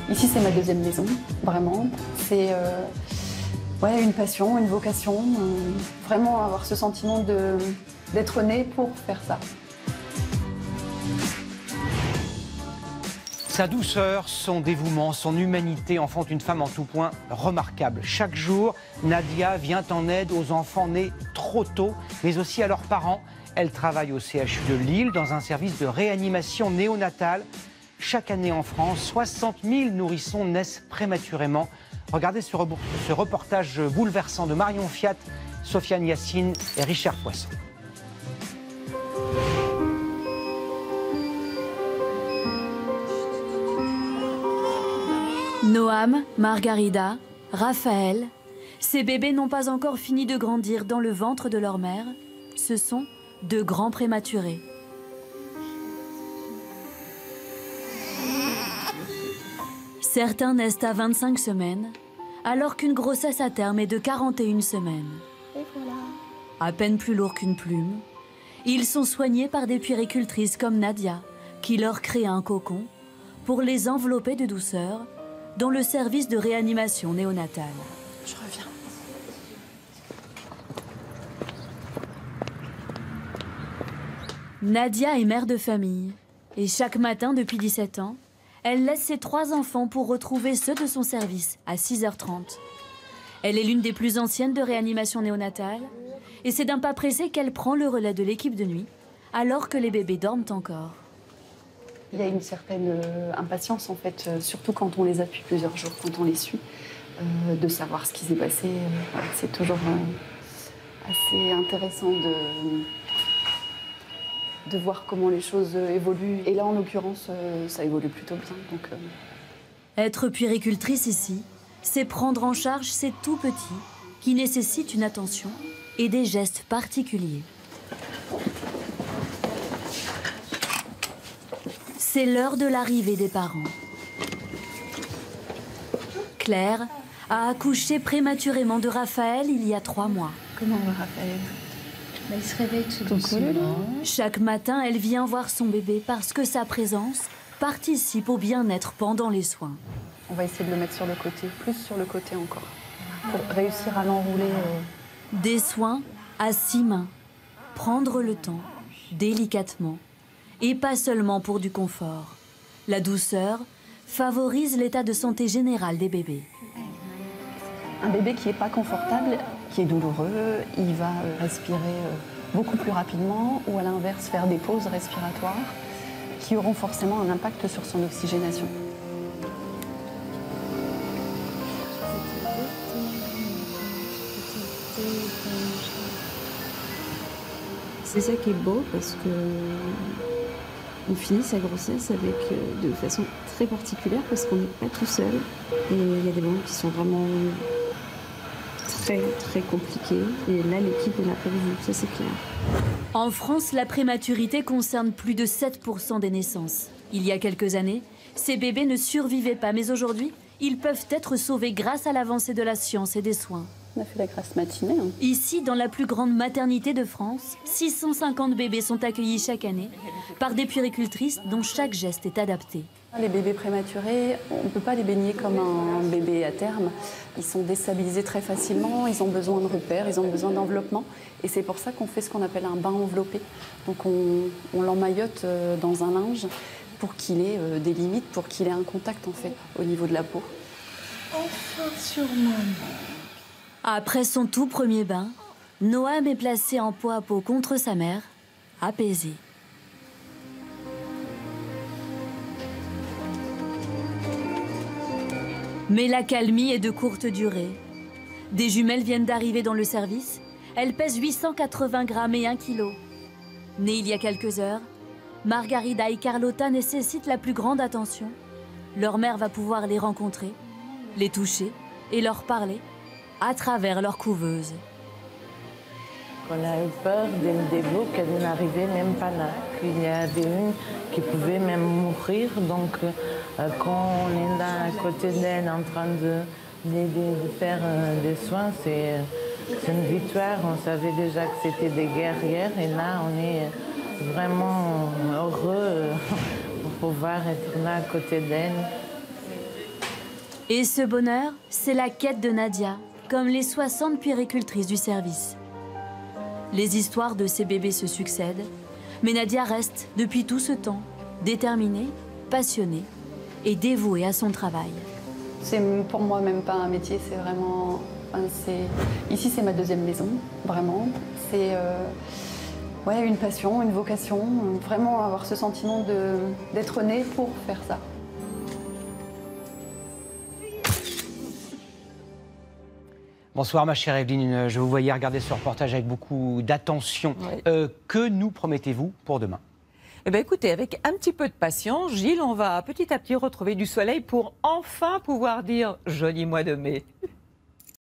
Ici, c'est ma deuxième maison, vraiment. C'est ouais, une passion, une vocation. Vraiment avoir ce sentiment d'être né pour faire ça. Sa douceur, son dévouement, son humanité en font une femme en tout point remarquable. Chaque jour, Nadia vient en aide aux enfants nés trop tôt, mais aussi à leurs parents. Elle travaille au CHU de Lille dans un service de réanimation néonatale. Chaque année en France, 60 000 nourrissons naissent prématurément. Regardez ce reportage bouleversant de Marion Fiat, Sofiane Yassine et Richard Poisson. Noam, Margarida, Raphaël, ces bébés n'ont pas encore fini de grandir dans le ventre de leur mère. Ce sont de grands prématurés. Certains naissent à 25 semaines, alors qu'une grossesse à terme est de 41 semaines. Et voilà. À peine plus lourds qu'une plume, ils sont soignés par des puéricultrices comme Nadia, qui leur créent un cocon pour les envelopper de douceur dans le service de réanimation néonatale. Je reviens. Nadia est mère de famille et chaque matin depuis 17 ans, elle laisse ses 3 enfants pour retrouver ceux de son service à 6h30. Elle est l'une des plus anciennes de réanimation néonatale et c'est d'un pas pressé qu'elle prend le relais de l'équipe de nuit alors que les bébés dorment encore. Il y a une certaine impatience en fait, surtout quand on les a depuis plusieurs jours, quand on les suit, de savoir ce qui s'est passé. Voilà, c'est toujours assez intéressant de voir comment les choses évoluent. Et là, en l'occurrence, ça évolue plutôt bien. Donc, Être puéricultrice ici, c'est prendre en charge ces tout petits qui nécessitent une attention et des gestes particuliers. C'est l'heure de l'arrivée des parents. Claire a accouché prématurément de Raphaël il y a 3 mois. comment va Raphaël? Il se réveille tout doucement. Chaque matin, elle vient voir son bébé parce que sa présence participe au bien-être pendant les soins. On va essayer de le mettre sur le côté, plus sur le côté encore, pour réussir à l'enrouler. Des soins à 6 mains. Prendre le temps, délicatement. Et pas seulement pour du confort. La douceur favorise l'état de santé général des bébés. Un bébé qui n'est pas confortable, qui est douloureux, il va respirer beaucoup plus rapidement ou à l'inverse faire des pauses respiratoires qui auront forcément un impact sur son oxygénation. C'est ça qui est beau parce que on finit sa grossesse avec de façon très particulière parce qu'on n'est pas tout seul et il y a des moments qui sont vraiment très compliqués et là l'équipe est là pour vous, ça c'est clair. En France, la prématurité concerne plus de 7% des naissances. Il y a quelques années, ces bébés ne survivaient pas, mais aujourd'hui, ils peuvent être sauvés grâce à l'avancée de la science et des soins. On a fait la grasse matinée. Hein. Ici, dans la plus grande maternité de France, 650 bébés sont accueillis chaque année par des puéricultrices dont chaque geste est adapté. Les bébés prématurés, on ne peut pas les baigner comme un bébé à terme. Ils sont déstabilisés très facilement, ils ont besoin de repères, ils ont besoin d'enveloppement. Et c'est pour ça qu'on fait ce qu'on appelle un bain enveloppé. Donc on l'emmaillote dans un linge pour qu'il ait des limites, pour qu'il ait un contact en fait au niveau de la peau. Enfin sur maman. Après son tout premier bain, Noam est placé en peau à peau contre sa mère, apaisé. Mais l'accalmie est de courte durée. Des jumelles viennent d'arriver dans le service. Elles pèsent 880 grammes et 1 kg. Nées il y a quelques heures, Margarida et Carlota nécessitent la plus grande attention. Leur mère va pouvoir les rencontrer, les toucher et leur parler à travers leur couveuse. On a eu peur dès le début qu'elle n'arrivait même pas là, qu'il y avait une qui pouvait même mourir. Donc quand on est là à côté d'elle en train de faire des soins, c'est une victoire. On savait déjà que c'était des guerrières et là on est vraiment heureux pour pouvoir être là à côté d'elle. Et ce bonheur, c'est la quête de Nadia, comme les 60 puéricultrices du service. Les histoires de ces bébés se succèdent, mais Nadia reste, depuis tout ce temps, déterminée, passionnée et dévouée à son travail. C'est pour moi même pas un métier, c'est vraiment... Ici, c'est ma deuxième maison, vraiment. C'est ouais, une passion, une vocation, vraiment avoir ce sentiment d'être née pour faire ça. Bonsoir ma chère Evelyne, je vous voyais regarder ce reportage avec beaucoup d'attention. Oui. Que nous promettez-vous pour demain? Eh bien, écoutez, avec un petit peu de patience, Gilles, on va petit à petit retrouver du soleil pour enfin pouvoir dire joli mois de mai.